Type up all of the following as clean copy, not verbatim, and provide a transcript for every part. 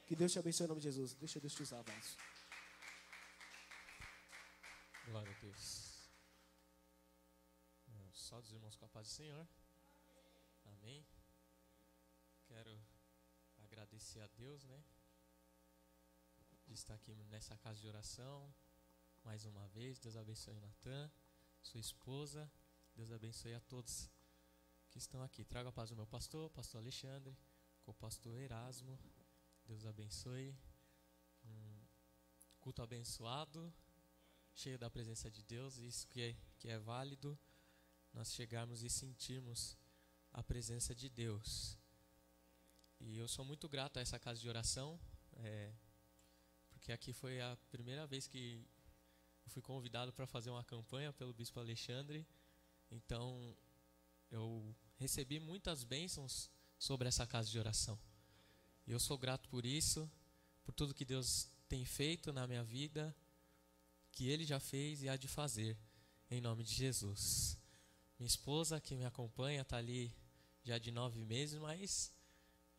Que Deus te abençoe em nome de Jesus. Deixa Deus te usar, vaso. Glória a Deus. Só dos irmãos com a paz do Senhor. Amém. Quero agradecer a Deus, né, de estar aqui nessa casa de oração mais uma vez. Deus abençoe Natan, sua esposa. Deus abençoe a todos que estão aqui. Trago a paz do meu pastor Alexandre, com o pastor Erasmo. Deus abençoe. Culto abençoado, cheio da presença de Deus. Isso que é válido, nós chegarmos e sentirmos a presença de Deus. E eu sou muito grato a essa casa de oração, porque aqui foi a primeira vez que eu fui convidado para fazer uma campanha pelo Bispo Alexandre. Então eu recebi muitas bênçãos sobre essa casa de oração. E eu sou grato por isso, por tudo que Deus tem feito na minha vida, que Ele já fez e há de fazer, em nome de Jesus. Minha esposa, que me acompanha, está ali já de 9 meses, mas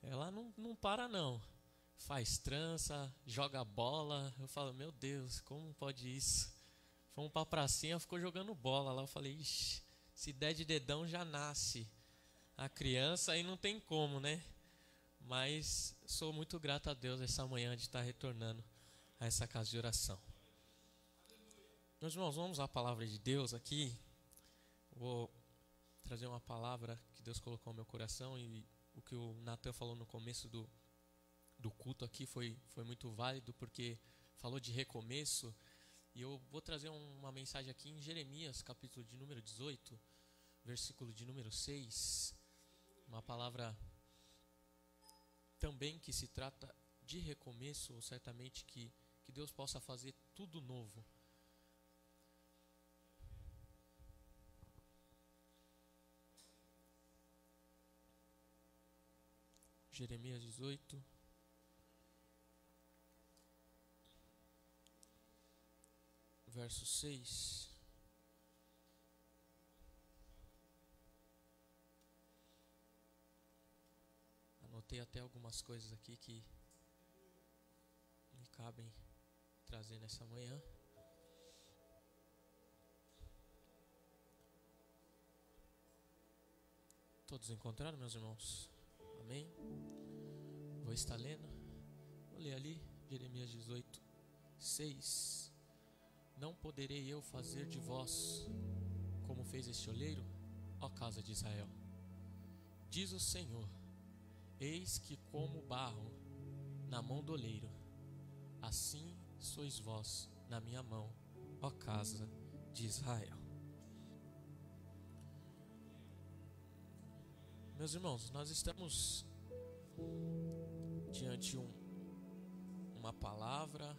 ela não para não. Faz trança, joga bola. Eu falo, meu Deus, como pode isso? Fomos para a pracinha, ficou jogando bola lá. Eu falei, ixi, se der de dedão já nasce a criança, aí não tem como, né? Mas sou muito grato a Deus essa manhã de estar retornando a essa casa de oração. Meus irmãos, vamos à palavra de Deus aqui. Vou trazer uma palavra que Deus colocou no meu coração, e o que o Natan falou no começo do culto aqui foi muito válido, porque falou de recomeço. E eu vou trazer uma mensagem aqui em Jeremias, capítulo de número 18, versículo de número 6. Uma palavra também que se trata de recomeço, ou certamente que Deus possa fazer tudo novo. Jeremias 18, verso 6. Anotei até algumas coisas aqui que me cabem trazer nessa manhã. Todos encontraram, meus irmãos? Amém? Vou estar lendo. Vou ler ali, Jeremias 18, 6. Não poderei eu fazer de vós como fez este oleiro, ó casa de Israel? Diz o Senhor: eis que como barro na mão do oleiro, assim sois vós na minha mão, ó casa de Israel. Meus irmãos, nós estamos diante uma palavra,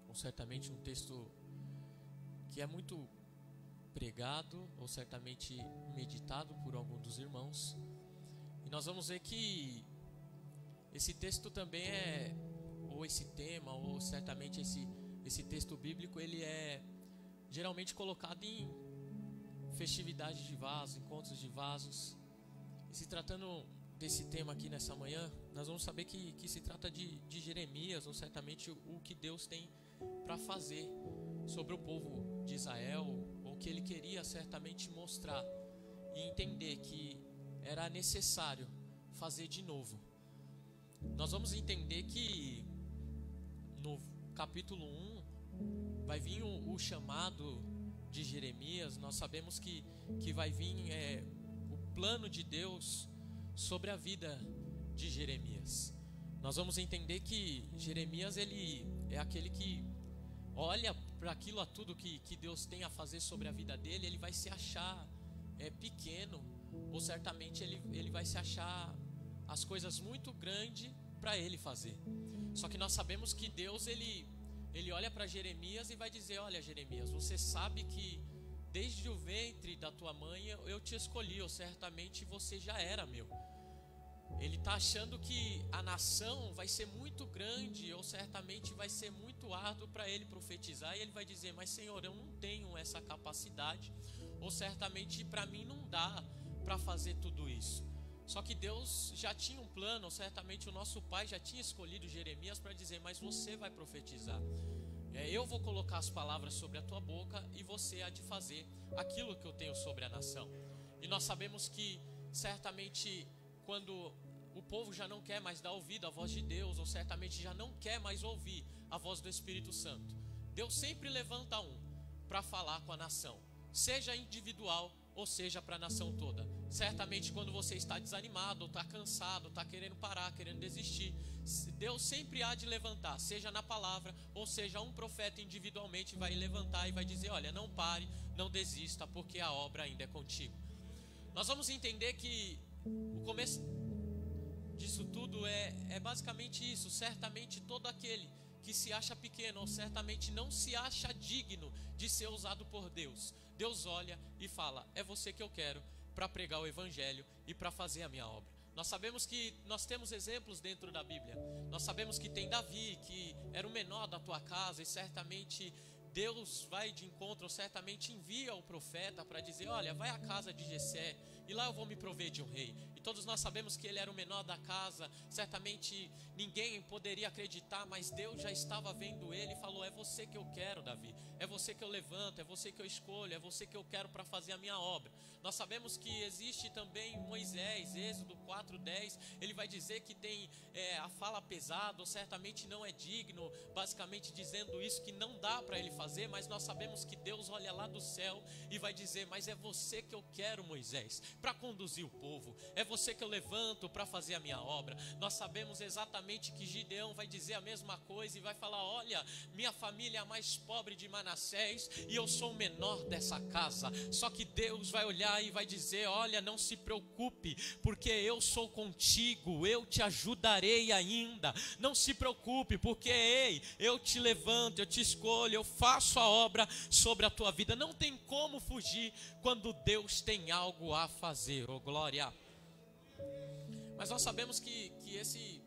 ou certamente um texto que é muito pregado, ou certamente meditado por algum dos irmãos. E nós vamos ver que esse texto também ou esse tema, ou certamente esse texto bíblico, ele é geralmente colocado em festividades de vasos, encontros de vasos. E se tratando desse tema aqui nessa manhã, nós vamos saber que se trata de Jeremias, ou certamente o que Deus tem para fazer sobre o povo de Israel, ou que ele queria certamente mostrar e entender que era necessário fazer de novo. Nós vamos entender que no capítulo 1 vai vir o chamado de Jeremias. Nós sabemos que vai vir o plano de Deus sobre a vida de Jeremias. Nós vamos entender que Jeremias, ele é aquele que olha para aquilo, a tudo que Deus tem a fazer sobre a vida dele. Ele vai se achar pequeno, ou certamente ele vai se achar as coisas muito grandes para ele fazer. Só que nós sabemos que Deus, ele olha para Jeremias e vai dizer: olha, Jeremias, você sabe que desde o ventre da tua mãe eu te escolhi, ou certamente você já era meu. Ele está achando que a nação vai ser muito grande, ou certamente vai ser muito árduo para ele profetizar. E ele vai dizer: mas Senhor, eu não tenho essa capacidade, ou certamente para mim não dá para fazer tudo isso. Só que Deus já tinha um plano, certamente o nosso pai já tinha escolhido Jeremias para dizer: mas você vai profetizar. Eu vou colocar as palavras sobre a tua boca e você há de fazer aquilo que eu tenho sobre a nação. E nós sabemos que certamente quando o povo já não quer mais dar ouvido à voz de Deus, ou certamente já não quer mais ouvir a voz do Espírito Santo, Deus sempre levanta um para falar com a nação, seja individual ou seja para a nação toda. Certamente quando você está desanimado, ou está cansado, está querendo parar, querendo desistir, Deus sempre há de levantar, seja na palavra, ou seja um profeta individualmente vai levantar e vai dizer: olha, não pare, não desista, porque a obra ainda é contigo. Nós vamos entender que o começo disso tudo é basicamente isso. Certamente todo aquele que se acha pequeno, ou certamente não se acha digno de ser usado por Deus, Deus olha e fala: é você que eu quero para pregar o evangelho e para fazer a minha obra. Nós sabemos que nós temos exemplos dentro da Bíblia. Nós sabemos que tem Davi, que era o menor da tua casa, e certamente Deus vai de encontro, ou certamente envia o profeta para dizer: olha, vai à casa de Jessé e lá eu vou me prover de um rei. E todos nós sabemos que ele era o menor da casa, certamente ninguém poderia acreditar, mas Deus já estava vendo ele e falou: é você que eu quero, Davi, é você que eu levanto, é você que eu escolho, é você que eu quero para fazer a minha obra. Nós sabemos que existe também Moisés, Êxodo 4:10, ele vai dizer que tem a fala pesada, ou certamente não é digno, basicamente dizendo isso, que não dá para ele fazer, mas nós sabemos que Deus olha lá do céu e vai dizer: mas é você que eu quero, Moisés, para conduzir o povo, é você que eu levanto para fazer a minha obra. Nós sabemos exatamente que Gideão vai dizer a mesma coisa e vai falar: olha, minha família é a mais pobre de Manassés e eu sou o menor dessa casa. Só que Deus vai olhar e vai dizer: olha, não se preocupe, porque eu sou contigo, eu te ajudarei ainda. Não se preocupe, porque ei, eu te levanto, eu te escolho, eu faço a obra sobre a tua vida. Não tem como fugir quando Deus tem algo a fazer. Oh glória! Mas nós sabemos que esse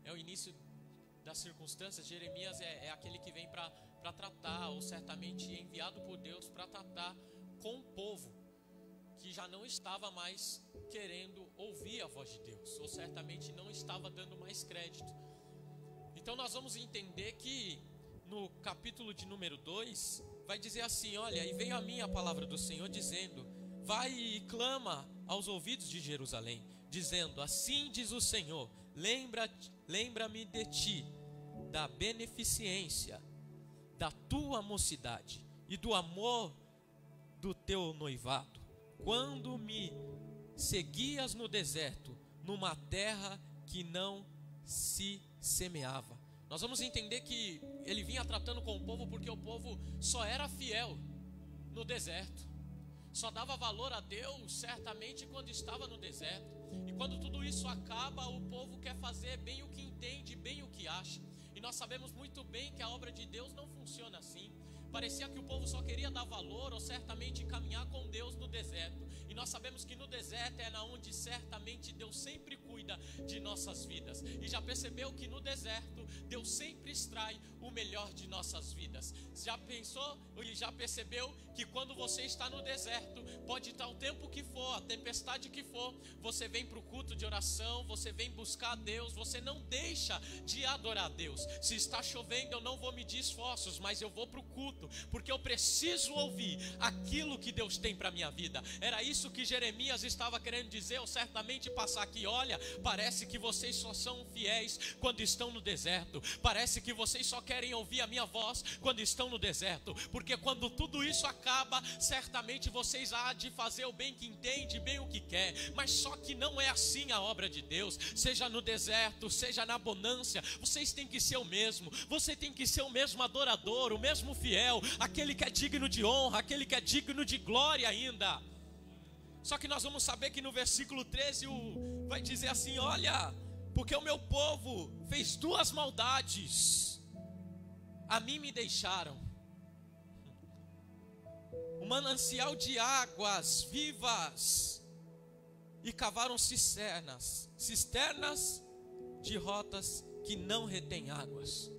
é o início das circunstâncias. Jeremias é aquele que vem para tratar, ou certamente enviado por Deus para tratar com o povo que já não estava mais querendo ouvir a voz de Deus, ou certamente não estava dando mais crédito. Então nós vamos entender que no capítulo de número 2 vai dizer assim: olha, e veio a mim a palavra do Senhor dizendo: vai e clama aos ouvidos de Jerusalém, dizendo: assim diz o Senhor, lembra-me de ti, da beneficência da tua mocidade e do amor do teu noivado, quando me seguias no deserto, numa terra que não se semeava. Nós vamos entender que ele vinha tratando com o povo porque o povo só era fiel no deserto, só dava valor a Deus certamente quando estava no deserto. E quando tudo isso acaba, o povo quer fazer bem o que entende, bem o que acha. E nós sabemos muito bem que a obra de Deus não funciona assim. Parecia que o povo só queria dar valor, ou certamente caminhar com Deus no deserto. E nós sabemos que no deserto é onde certamente Deus sempre cuida de nossas vidas. E já percebeu que no deserto Deus sempre extrai o melhor de nossas vidas? Já pensou e já percebeu que quando você está no deserto, pode estar o tempo que for, a tempestade que for, você vem para o culto de oração, você vem buscar a Deus, você não deixa de adorar a Deus. Se está chovendo, eu não vou medir esforços, mas eu vou para o culto, porque eu preciso ouvir aquilo que Deus tem para a minha vida. Era isso que Jeremias estava querendo dizer, ou certamente passar aqui: olha, parece que vocês só são fiéis quando estão no deserto, parece que vocês só querem ouvir a minha voz quando estão no deserto, porque quando tudo isso acaba, certamente vocês há de fazer o bem que entende, bem o que quer, mas só que não é assim a obra de Deus. Seja no deserto, seja na bonância, vocês têm que ser o mesmo, você tem que ser o mesmo adorador, o mesmo fiel, aquele que é digno de honra, aquele que é digno de glória ainda. Só que nós vamos saber que no versículo 13 vai dizer assim: olha, porque o meu povo fez duas maldades, a mim me deixaram um manancial de águas vivas e cavaram cisternas de rotas que não retêm águas.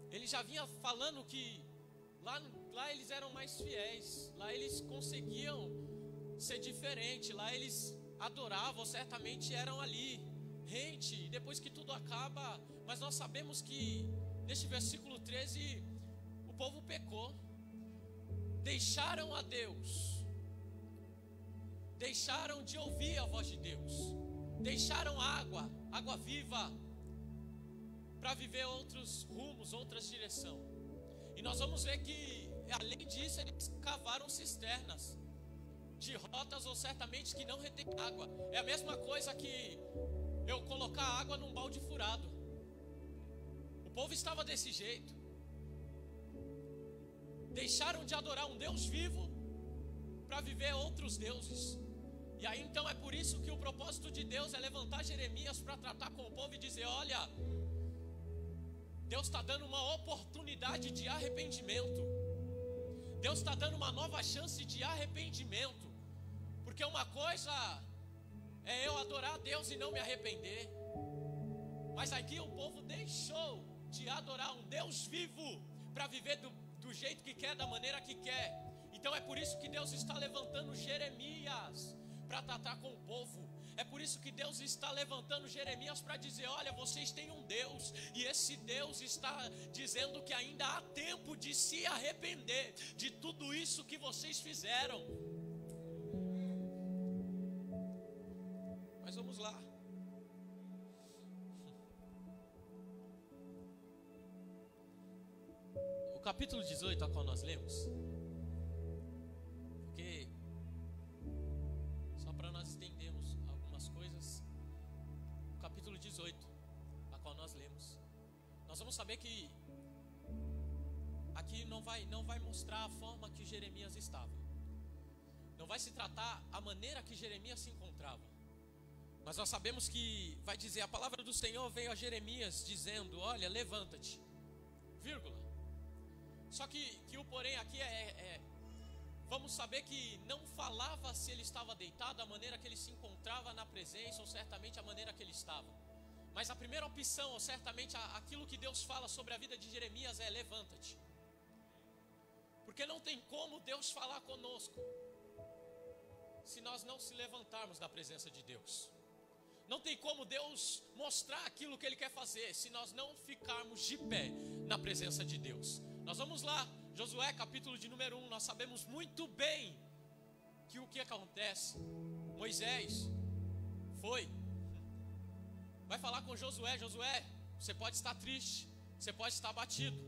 Ele já vinha falando que lá eles eram mais fiéis, lá eles conseguiam ser diferente. Lá eles adoravam, certamente eram ali, rente, depois que tudo acaba. Mas nós sabemos que neste versículo 13, o povo pecou, deixaram a Deus, deixaram de ouvir a voz de Deus, deixaram água viva, para viver outros rumos, outras direções. E nós vamos ver que, além disso, eles cavaram cisternas de rotas, ou certamente que não retém água. É a mesma coisa que eu colocar água num balde furado. O povo estava desse jeito. Deixaram de adorar um Deus vivo para viver outros deuses. E aí então é por isso que o propósito de Deus é levantar Jeremias para tratar com o povo e dizer: olha, Deus está dando uma oportunidade de arrependimento. Deus está dando uma nova chance de arrependimento. Porque uma coisa é eu adorar a Deus e não me arrepender. Mas aqui o povo deixou de adorar um Deus vivo para viver do jeito que quer, da maneira que quer. Então é por isso que Deus está levantando Jeremias para tratar com o povo. É por isso que Deus está levantando Jeremias para dizer: olha, vocês têm um Deus, e esse Deus está dizendo que ainda há tempo de se arrepender de tudo isso que vocês fizeram. Mas vamos lá. O capítulo 18 a qual nós lemos, porque só para nós entendermos algumas coisas, o capítulo 18 a qual nós lemos, nós vamos saber que aqui não vai mostrar a forma que Jeremias estava, não vai se tratar a maneira que Jeremias se encontrava, mas nós sabemos que vai dizer: a palavra do Senhor veio a Jeremias dizendo: olha, levanta-te, vírgula. Só que o porém aqui vamos saber que não falava se ele estava deitado, a maneira que ele se encontrava na presença, ou certamente a maneira que ele estava. Mas a primeira opção, ou certamente aquilo que Deus fala sobre a vida de Jeremias é: levanta-te. Porque não tem como Deus falar conosco se nós não se levantarmos da presença de Deus. Não tem como Deus mostrar aquilo que Ele quer fazer se nós não ficarmos de pé na presença de Deus. Nós vamos lá, Josué capítulo de número 1, nós sabemos muito bem que o que acontece. Moisés vai falar com Josué: Josué, você pode estar triste, você pode estar abatido,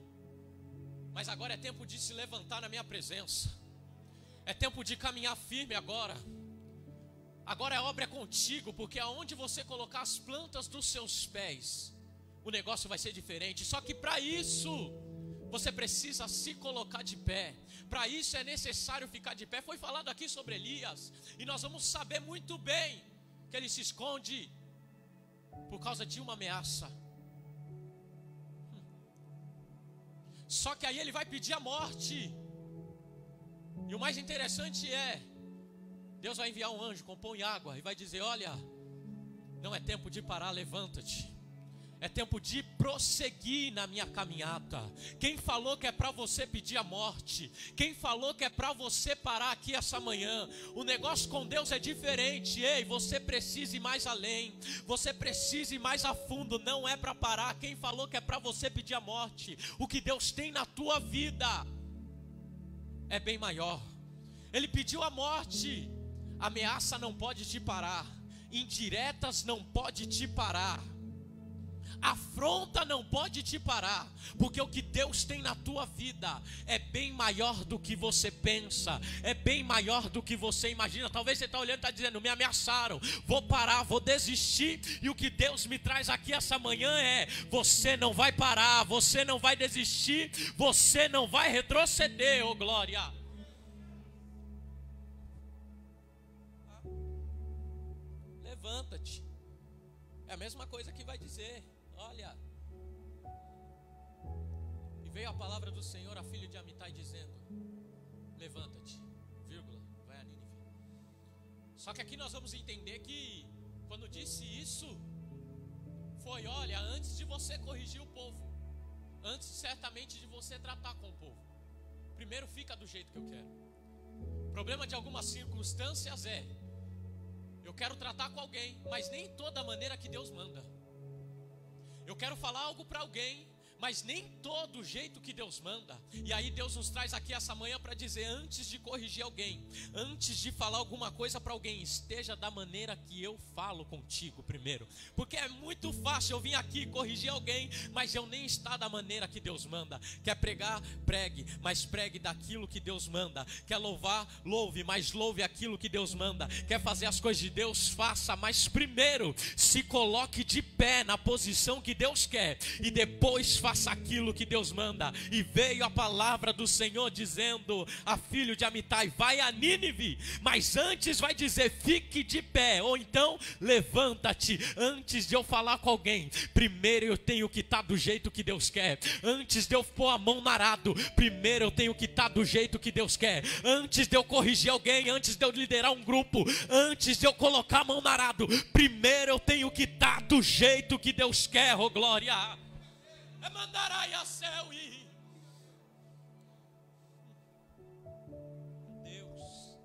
mas agora é tempo de se levantar na minha presença. É tempo de caminhar firme agora. Agora a obra é contigo, porque aonde você colocar as plantas dos seus pés, o negócio vai ser diferente. Só que para isso você precisa se colocar de pé. Para isso é necessário ficar de pé. Foi falado aqui sobre Elias, e nós vamos saber muito bem que ele se esconde por causa de uma ameaça. Só que aí ele vai pedir a morte. E o mais interessante é, Deus vai enviar um anjo, compõe água, e vai dizer: olha, não é tempo de parar, levanta-te. É tempo de prosseguir na minha caminhada. Quem falou que é para você pedir a morte? Quem falou que é para você parar aqui essa manhã? O negócio com Deus é diferente. Ei, você precisa ir mais além. Você precisa ir mais a fundo. Não é para parar. Quem falou que é para você pedir a morte? O que Deus tem na tua vida é bem maior. Ele pediu a morte. Ameaça não pode te parar. Indiretas não pode te parar. Afronta não pode te parar, porque o que Deus tem na tua vida é bem maior do que você pensa, é bem maior do que você imagina. Talvez você está olhando e está dizendo: me ameaçaram, vou parar, vou desistir. E o que Deus me traz aqui essa manhã é: você não vai parar, você não vai desistir, você não vai retroceder. Oh glória! Levanta-te. É a mesma coisa que vai dizer: olha, e veio a palavra do Senhor a filho de Amitai dizendo: levanta-te, vírgula, vai a Nínive. Só que aqui nós vamos entender que quando disse isso, foi: olha, antes de você corrigir o povo, antes certamente de você tratar com o povo, primeiro fica do jeito que eu quero. O problema de algumas circunstâncias é: eu quero tratar com alguém, mas nem toda maneira que Deus manda. Eu quero falar algo para alguém, mas nem todo jeito que Deus manda. E aí Deus nos traz aqui essa manhã para dizer: antes de corrigir alguém, antes de falar alguma coisa para alguém, esteja da maneira que eu falo contigo primeiro. Porque é muito fácil eu vir aqui corrigir alguém, mas eu nem estar da maneira que Deus manda. Quer pregar? Pregue, mas pregue daquilo que Deus manda. Quer louvar? Louve, mas louve aquilo que Deus manda. Quer fazer as coisas de Deus? Faça, mas primeiro se coloque de pé na posição que Deus quer, e depois faça aquilo que Deus manda. E veio a palavra do Senhor dizendo a filho de Amitai: vai a Nínive, mas antes vai dizer: fique de pé, ou então levanta-te. Antes de eu falar com alguém, primeiro eu tenho que estar do jeito que Deus quer. Antes de eu pôr a mão no arado, primeiro eu tenho que estar do jeito que Deus quer. Antes de eu corrigir alguém, antes de eu liderar um grupo, antes de eu colocar a mão no arado, primeiro eu tenho que estar do jeito que Deus quer. Oh glória! É mandarai a céu e Deus.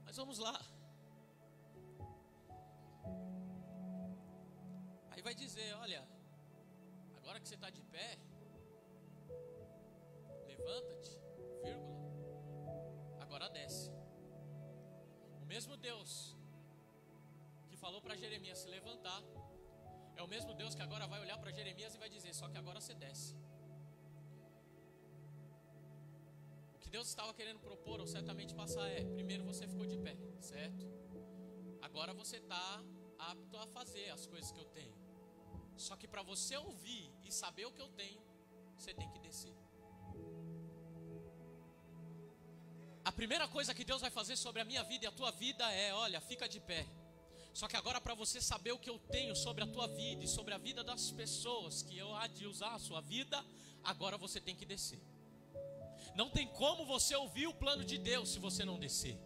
Mas vamos lá. Aí vai dizer: olha, agora que você está de pé, levanta-te, vírgula, agora desce. O mesmo Deus que falou para Jeremias se levantar é o mesmo Deus que agora vai olhar para Jeremias e vai dizer: só que agora você desce. O que Deus estava querendo propor ou certamente passar é: primeiro você ficou de pé, certo? Agora você está apto a fazer as coisas que eu tenho. Só que para você ouvir e saber o que eu tenho, você tem que descer. A primeira coisa que Deus vai fazer sobre a minha vida e a tua vida é: olha, fica de pé. Só que agora, para você saber o que eu tenho sobre a tua vida e sobre a vida das pessoas que eu há de usar a sua vida, agora você tem que descer. Não tem como você ouvir o plano de Deus se você não descer.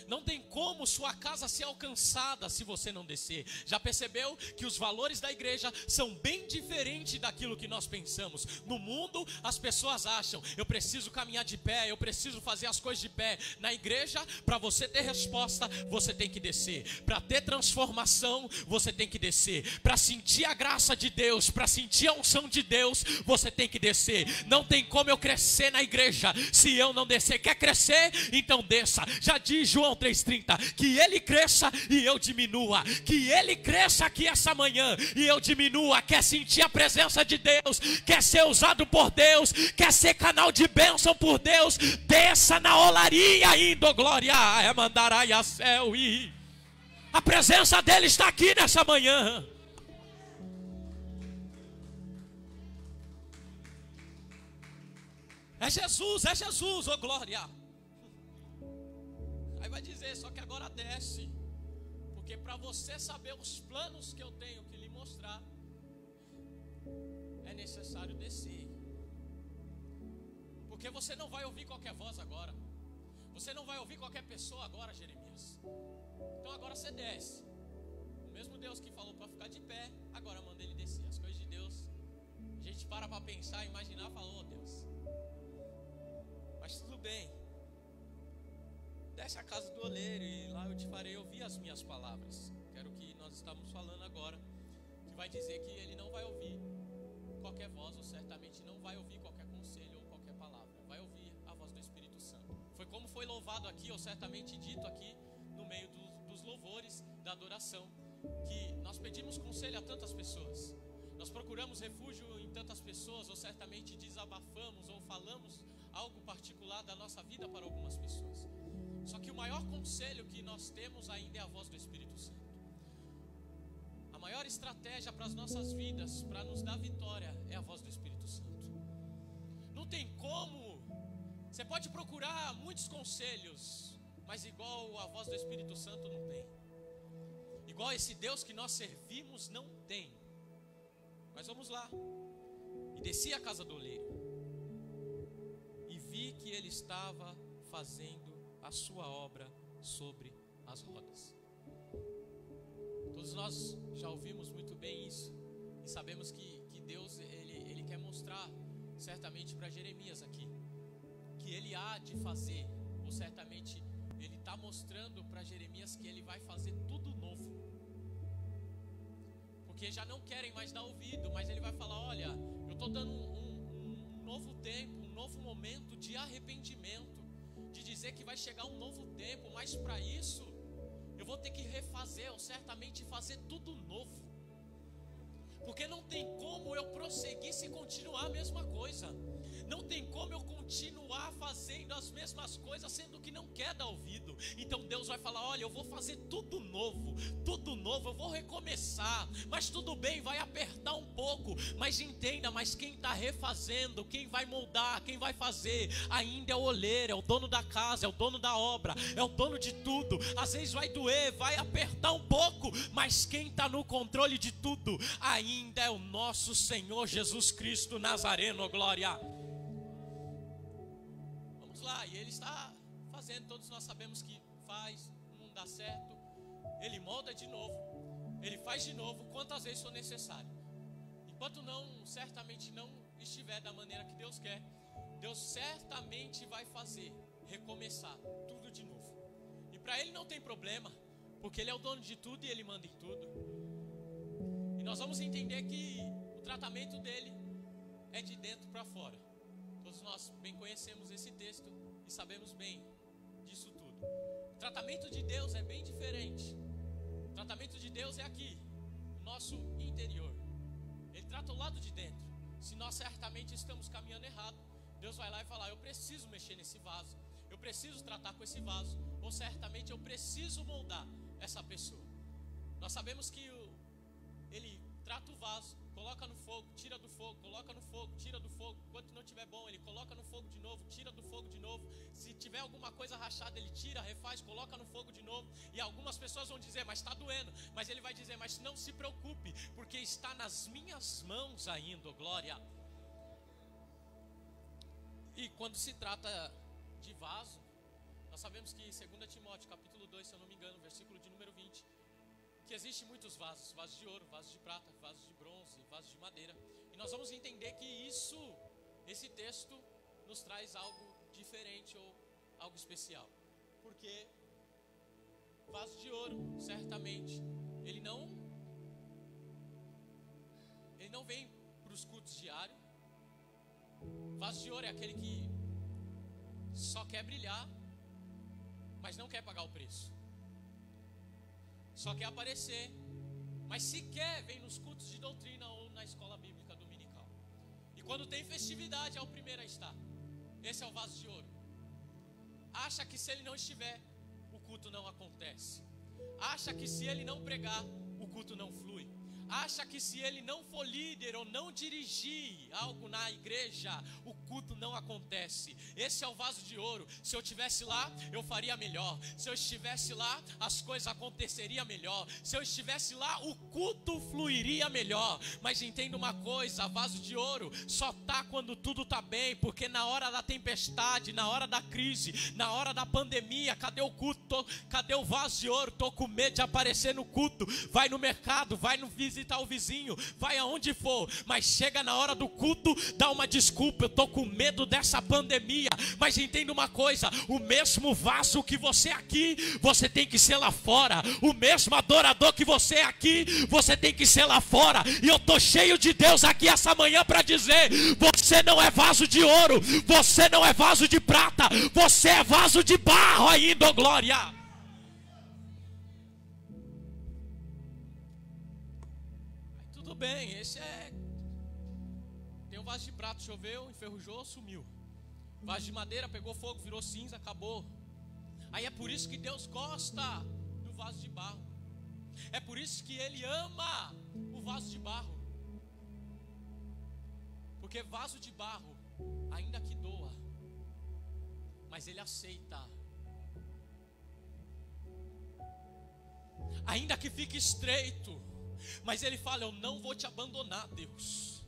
Não tem como sua casa ser alcançada se você não descer. Já percebeu que os valores da igreja são bem diferentes daquilo que nós pensamos? No mundo as pessoas acham: eu preciso caminhar de pé, eu preciso fazer as coisas de pé. Na igreja, para você ter resposta, você tem que descer. Para ter transformação, você tem que descer. Para sentir a graça de Deus, para sentir a unção de Deus, você tem que descer. Não tem como eu crescer na igreja se eu não descer. Quer crescer? Então desça. Já diz João 3,30, que ele cresça e eu diminua. Que ele cresça aqui essa manhã e eu diminua. Quer sentir a presença de Deus? Quer ser usado por Deus? Quer ser canal de bênção por Deus? Desça na olaria indo, glória, é mandarai a céu e a presença dele está aqui nessa manhã. É Jesus, oh glória. Aí vai dizer: só que agora desce, porque para você saber os planos que eu tenho que lhe mostrar, é necessário descer. Porque você não vai ouvir qualquer voz agora, você não vai ouvir qualquer pessoa agora, Jeremias. Então agora você desce. O mesmo Deus que falou para ficar de pé, agora manda ele descer. As coisas de Deus, a gente para pensar, imaginar, falou: oh Deus, mas tudo bem, desce a casa do oleiro e lá eu te farei ouvir as minhas palavras. Quero que nós estamos falando agora, que vai dizer que ele não vai ouvir qualquer voz, ou certamente não vai ouvir qualquer conselho ou qualquer palavra. Vai ouvir a voz do Espírito Santo. Foi como foi louvado aqui, ou certamente dito aqui no meio dos louvores da adoração, que nós pedimos conselho a tantas pessoas. Nós procuramos refúgio em tantas pessoas, ou certamente desabafamos ou falamos algo particular da nossa vida para algumas pessoas. Só que o maior conselho que nós temos ainda é a voz do Espírito Santo. A maior estratégia para as nossas vidas, para nos dar vitória, é a voz do Espírito Santo. Não tem como. Você pode procurar muitos conselhos, mas igual a voz do Espírito Santo não tem. Igual esse Deus que nós servimos não tem. Mas vamos lá. E desci à casa do oleiro e vi que ele estava fazendo a sua obra sobre as rodas. Todos nós já ouvimos muito bem isso e sabemos que Deus ele quer mostrar certamente para Jeremias aqui que ele há de fazer, ou certamente ele está mostrando para Jeremias que ele vai fazer tudo novo. Porque já não querem mais dar ouvido, mas ele vai falar: olha, eu estou dando um novo tempo, um novo momento de arrependimento, de dizer que vai chegar um novo tempo, mas para isso eu vou ter que refazer, ou certamente fazer tudo novo. Porque não tem como eu prosseguir se continuar a mesma coisa. Não tem como eu continuar fazendo as mesmas coisas, sendo que não quer dar ouvido. Então Deus vai falar: olha, eu vou fazer tudo novo, eu vou recomeçar. Mas tudo bem, vai apertar um pouco, mas entenda, mas quem está refazendo, quem vai moldar, quem vai fazer, ainda é o oleiro, é o dono da casa, é o dono da obra, é o dono de tudo. Às vezes vai doer, vai apertar um pouco, mas quem está no controle de tudo ainda é o nosso Senhor Jesus Cristo Nazareno, glória. Vamos lá, e Ele está fazendo, todos nós sabemos que faz, não dá certo, Ele molda de novo, Ele faz de novo, quantas vezes for necessário. Enquanto certamente não estiver da maneira que Deus quer, Deus certamente vai fazer, recomeçar tudo de novo. E para Ele não tem problema, porque Ele é o dono de tudo e Ele manda em tudo. E nós vamos entender que o tratamento dele é de dentro para fora. Todos nós bem conhecemos esse texto e sabemos bem disso tudo. O tratamento de Deus é bem diferente. O tratamento de Deus é aqui, no nosso interior. Ele trata o lado de dentro. Se nós certamente estamos caminhando errado, Deus vai lá e falar: eu preciso mexer nesse vaso, eu preciso tratar com esse vaso, ou certamente eu preciso moldar essa pessoa. Nós sabemos que Ele trata o vaso, coloca no fogo, tira do fogo, coloca no fogo, tira do fogo. Enquanto não estiver bom, Ele coloca no fogo de novo, tira do fogo de novo. Se tiver alguma coisa rachada, Ele tira, refaz, coloca no fogo de novo. E algumas pessoas vão dizer: mas está doendo. Mas Ele vai dizer: mas não se preocupe, porque está nas minhas mãos ainda, glória. E quando se trata de vaso, nós sabemos que 2 Timóteo capítulo 2, se eu não me engano, versículo de número 20, que existem muitos vasos, vasos de ouro, vasos de prata, vasos de bronze, vasos de madeira. E nós vamos entender que esse texto nos traz algo diferente ou algo especial. Porque vaso de ouro, certamente, ele não vem para os cultos diários. Vaso de ouro é aquele que só quer brilhar, mas não quer pagar o preço. Só quer aparecer, mas sequer vem nos cultos de doutrina ou na escola bíblica dominical. E quando tem festividade é o primeiro a estar. Esse é o vaso de ouro. Acha que se ele não estiver, o culto não acontece. Acha que se ele não pregar, o culto não flui. Acha que se ele não for líder ou não dirigir algo na igreja, o culto não acontece. Esse é o vaso de ouro. Se eu estivesse lá, eu faria melhor. Se eu estivesse lá, as coisas aconteceriam melhor. Se eu estivesse lá, o culto fluiria melhor. Mas entenda uma coisa: vaso de ouro só está quando tudo está bem. Porque na hora da tempestade, na hora da crise, na hora da pandemia, cadê o culto? Cadê o vaso de ouro? Estou com medo de aparecer no culto. Vai no mercado, vai no visitar o vizinho, vai aonde for, mas chega na hora do culto, dá uma desculpa: eu estou com medo dessa pandemia. Mas entenda uma coisa: o mesmo vaso que você é aqui, você tem que ser lá fora. O mesmo adorador que você é aqui, você tem que ser lá fora. E eu estou cheio de Deus aqui essa manhã para dizer: você não é vaso de ouro, você não é vaso de prata, você é vaso de barro ainda, glória. Tudo bem, esse é... Tem um vaso de prata, choveu, enferrujou, sumiu. Vaso de madeira, pegou fogo, virou cinza, acabou. Aí é por isso que Deus gosta do vaso de barro. É por isso que Ele ama o vaso de barro. Porque vaso de barro, ainda que doa, mas Ele aceita. Ainda que fique estreito, mas Ele fala: eu não vou te abandonar, Deus.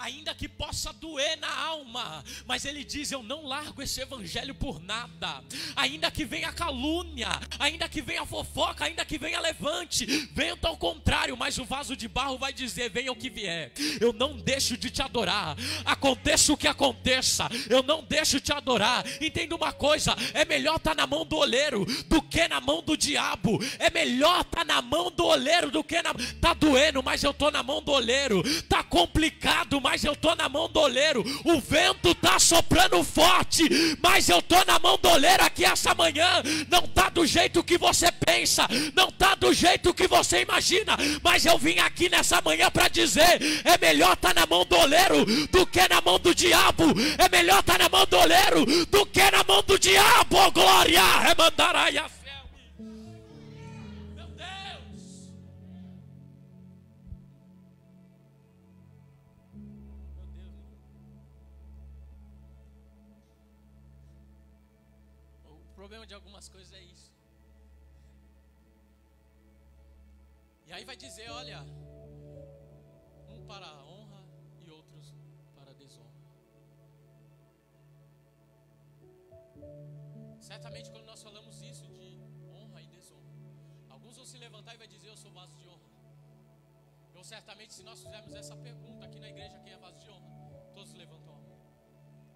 ainda que possa doer na alma, mas ele diz: eu não largo esse evangelho por nada. Ainda que venha calúnia, ainda que venha fofoca, ainda que venha levante, vento ao contrário, mas o vaso de barro vai dizer: venha o que vier, eu não deixo de te adorar, aconteça o que aconteça, eu não deixo de te adorar. Entenda uma coisa: é melhor estar na mão do oleiro do que na mão do diabo. É melhor estar na mão do oleiro do que tá doendo, mas eu estou na mão do oleiro. Tá complicado, mas eu estou na mão do oleiro. O vento tá soprando forte, mas eu estou na mão do oleiro aqui essa manhã. Não tá do jeito que você pensa, não tá do jeito que você imagina, mas eu vim aqui nessa manhã para dizer: é melhor estar na mão do oleiro do que na mão do diabo. É melhor estar na mão do oleiro do que na mão do diabo. Oh, glória, remandarai a céu. Meu Deus. O problema de algumas coisas é isso. E aí vai dizer: olha, um para a honra e outros para a desonra. Certamente quando nós falamos isso de honra e desonra, alguns vão se levantar e vai dizer: eu sou vaso de honra. Eu certamente, se nós fizermos essa pergunta aqui na igreja, quem é vaso de honra, todos levantam a mão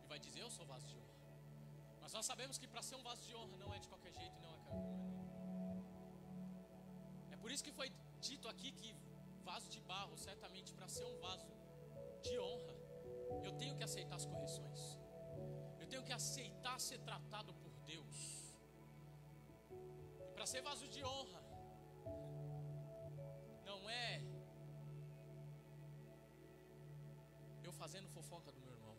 e vai dizer: eu sou vaso de honra. Mas nós sabemos que para ser um vaso de honra não é de qualquer jeito, não é qualquer maneira. É por isso que foi dito aqui que vaso de barro, certamente para ser um vaso de honra, eu tenho que aceitar as correções. Eu tenho que aceitar ser tratado por Deus. E para ser vaso de honra, não é eu fazendo fofoca do meu irmão,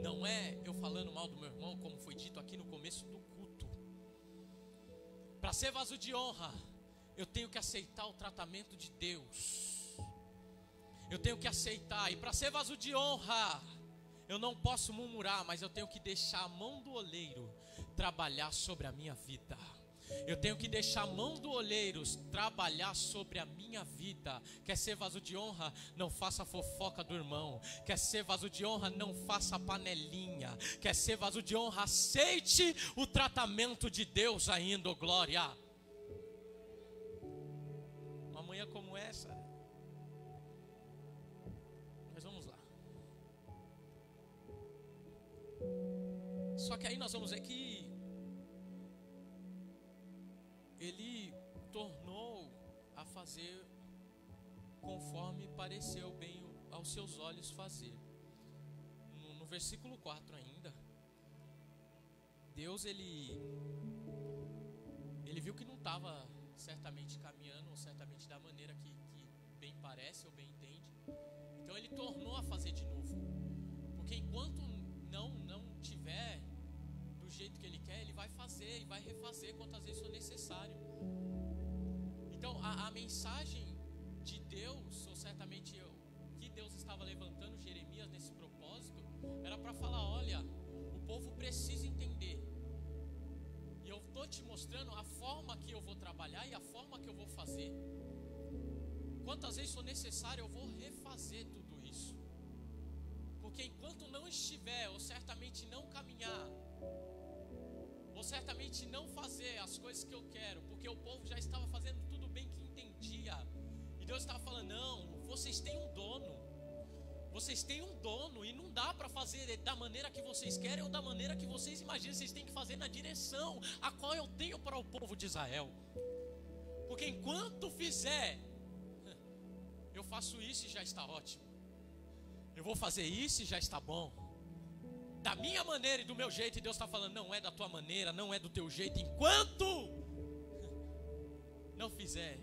não é eu falando mal do meu irmão, como foi dito aqui no começo do culto. Para ser vaso de honra, eu tenho que aceitar o tratamento de Deus. Eu tenho que aceitar. E para ser vaso de honra, eu não posso murmurar, mas eu tenho que deixar a mão do oleiro trabalhar sobre a minha vida. Eu tenho que deixar a mão do oleiro trabalhar sobre a minha vida. Quer ser vaso de honra? Não faça fofoca do irmão. Quer ser vaso de honra? Não faça panelinha. Quer ser vaso de honra? Aceite o tratamento de Deus ainda, oh glória. Uma manhã como essa, mas vamos lá. Só que aí nós vamos ver que ele tornou a fazer conforme pareceu bem aos seus olhos fazer. No versículo 4 ainda, Deus ele viu que não estava certamente caminhando, ou certamente da maneira que bem parece ou bem entende. Então ele tornou a fazer de novo. Porque enquanto não tiver do jeito que ele quer, ele vai fazer e vai refazer quantas vezes for necessário. Então a mensagem de Deus, ou certamente que Deus estava levantando Jeremias nesse propósito, era para falar: olha, o povo precisa entender. E eu estou te mostrando a forma que eu vou trabalhar e a forma que eu vou fazer. Quantas vezes for necessário, eu vou refazer tudo isso. Porque enquanto não estiver, ou certamente não caminhar, ou certamente não fazer as coisas que eu quero, porque o povo já estava fazendo tudo bem que entendia, e Deus estava falando: não, vocês têm um dono. Vocês têm um dono e não dá para fazer da maneira que vocês querem ou da maneira que vocês imaginam. Vocês têm que fazer na direção a qual eu tenho para o povo de Israel. Porque enquanto fizer, eu faço isso e já está ótimo. Eu vou fazer isso e já está bom. Da minha maneira e do meu jeito. E Deus está falando: não é da tua maneira, não é do teu jeito. Enquanto não fizer,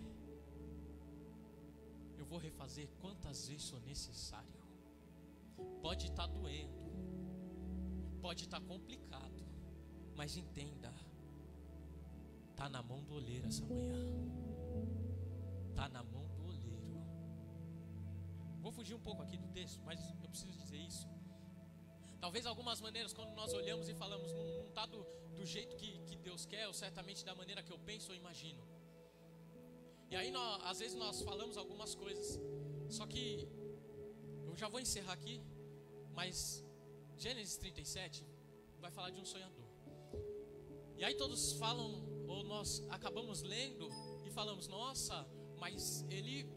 eu vou refazer quantas vezes for necessário. Pode estar doendo, pode estar complicado, mas entenda, está na mão do oleiro essa manhã. Está na mão do oleiro. Vou fugir um pouco aqui do texto, mas eu preciso dizer isso. Talvez algumas maneiras, quando nós olhamos e falamos, não está do jeito que Deus quer, ou certamente da maneira que eu penso ou imagino. E aí às vezes nós falamos algumas coisas, só que eu já vou encerrar aqui, mas Gênesis 37 vai falar de um sonhador. E aí todos falam, ou nós acabamos lendo e falamos, nossa, mas ele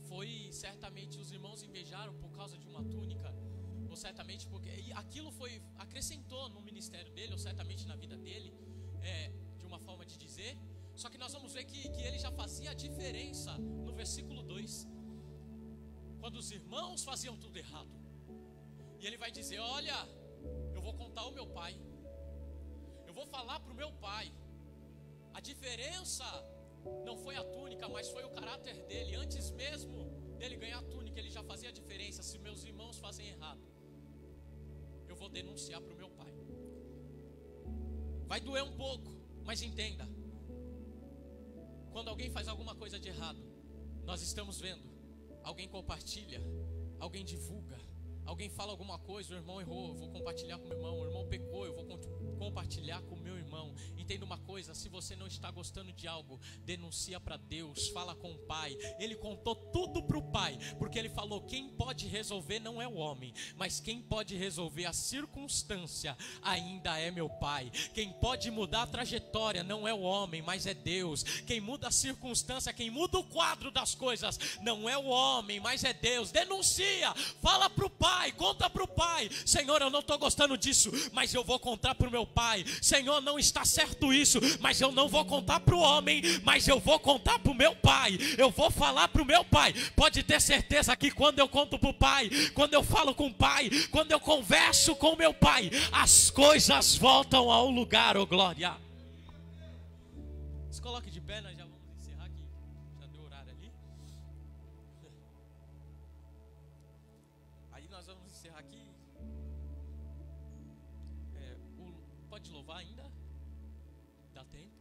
foi, certamente os irmãos invejaram por causa de uma túnica, ou certamente porque, e aquilo foi, acrescentou no ministério dele, ou certamente na vida dele, de uma forma de dizer. Só que nós vamos ver que ele já fazia a diferença no versículo 2, quando os irmãos faziam tudo errado. E ele vai dizer, olha, eu vou contar ao meu pai, eu vou falar para o meu pai. A diferença não foi a túnica, mas foi o caráter dele. Antes mesmo dele ganhar a túnica, ele já fazia a diferença. Se meus irmãos fazem errado, eu vou denunciar para o meu pai. Vai doer um pouco, mas entenda, quando alguém faz alguma coisa de errado, nós estamos vendo, alguém compartilha, alguém divulga, alguém fala alguma coisa, o irmão errou, eu vou compartilhar com o meu irmão, o irmão pecou, eu vou compartilhar com o meu irmão. Entenda uma coisa, se você não está gostando de algo, denuncia para Deus, fala com o pai. Ele contou tudo para o pai, porque ele falou, quem pode resolver não é o homem, mas quem pode resolver a circunstância ainda é meu pai. Quem pode mudar a trajetória não é o homem, mas é Deus. Quem muda a circunstância, quem muda o quadro das coisas não é o homem, mas é Deus. Denuncia, fala para o pai, conta para o pai. Senhor, eu não estou gostando disso, mas eu vou contar para o meu pai. Senhor, não está certo isso, mas eu não vou contar para o homem, mas eu vou contar para o meu pai. Eu vou falar para o meu pai. Pode ter certeza que quando eu conto para o pai, quando eu falo com o pai, quando eu converso com o meu pai, as coisas voltam ao lugar, oh glória. Se coloque de pé, nós já vamos encerrar aqui, já deu horário ali. Aí nós vamos encerrar aqui. Pode louvar ainda? Dá tempo?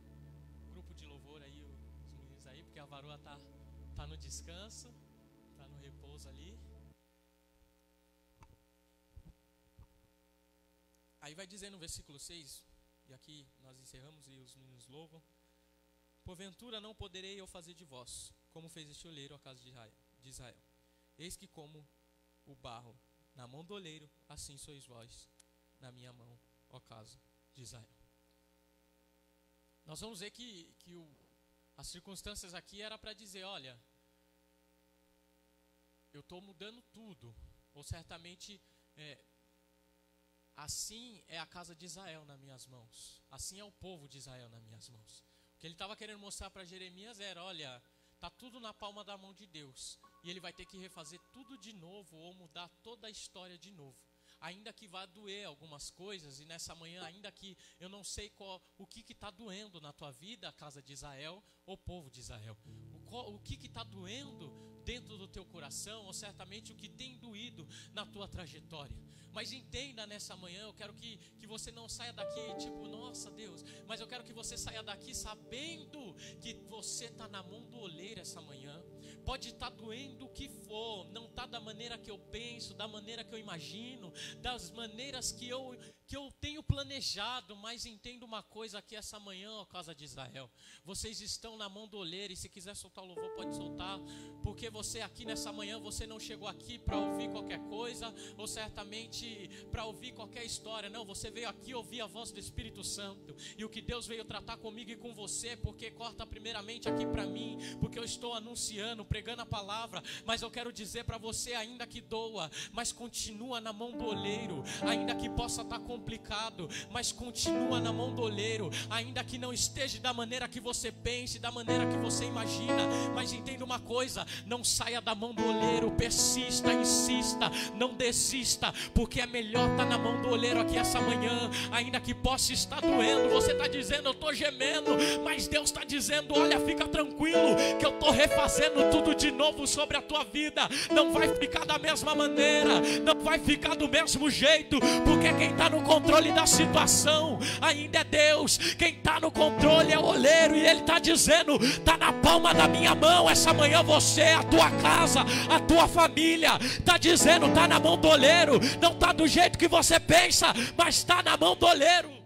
Grupo de louvor aí, os meninos aí, porque a varoa tá no descanso, tá no repouso ali. Aí vai dizer no versículo 6, e aqui nós encerramos e os meninos louvam. Porventura não poderei eu fazer de vós, como fez este oleiro à casa de Israel. Eis que como o barro na mão do oleiro, assim sois vós na minha mão, ó casa de Israel. Nós vamos ver que as circunstâncias aqui era para dizer, olha, eu estou mudando tudo, ou certamente assim é a casa de Israel nas minhas mãos, assim é o povo de Israel nas minhas mãos. O que ele estava querendo mostrar para Jeremias era, olha, está tudo na palma da mão de Deus, e ele vai ter que refazer tudo de novo, ou mudar toda a história de novo. Ainda que vá doer algumas coisas, e nessa manhã, ainda que eu não sei o que está doendo na tua vida, a casa de Israel, ou povo de Israel, o que está doendo dentro do teu coração, ou certamente o que tem doído na tua trajetória. Mas entenda nessa manhã, eu quero que você não saia daqui tipo, nossa Deus, mas eu quero que você saia daqui sabendo que você está na mão do oleiro essa manhã. Pode estar doendo o que for, não está da maneira que eu penso, da maneira que eu imagino, das maneiras que eu tenho planejado, mas entenda uma coisa aqui essa manhã, ó casa de Israel, vocês estão na mão do oleiro, e se quiser soltar o louvor pode soltar, porque você aqui nessa manhã, você não chegou aqui para ouvir qualquer coisa, ou certamente para ouvir qualquer história, não, você veio aqui ouvir a voz do Espírito Santo, e o que Deus veio tratar comigo e com você, porque corta primeiramente aqui para mim, porque eu estou anunciando, pregando a palavra, mas eu quero dizer para você, ainda que doa, mas continua na mão do oleiro, ainda que possa estar complicado, mas continua na mão do oleiro, ainda que não esteja da maneira que você pense, da maneira que você imagina, mas entenda uma coisa, não saia da mão do oleiro, persista, insista, não desista, porque é melhor estar na mão do oleiro aqui essa manhã, ainda que possa estar doendo, você está dizendo, eu estou gemendo, mas Deus está dizendo, olha, fica tranquilo, que eu estou refazendo tudo de novo sobre a tua vida, não vai ficar da mesma maneira, não vai ficar do mesmo jeito, porque quem está no controle da situação ainda é Deus, quem está no controle é o oleiro, e Ele está dizendo, está na palma da minha mão, essa manhã você, a tua casa, a tua família, está dizendo, está na mão do oleiro, não está do jeito que você pensa, mas está na mão do oleiro.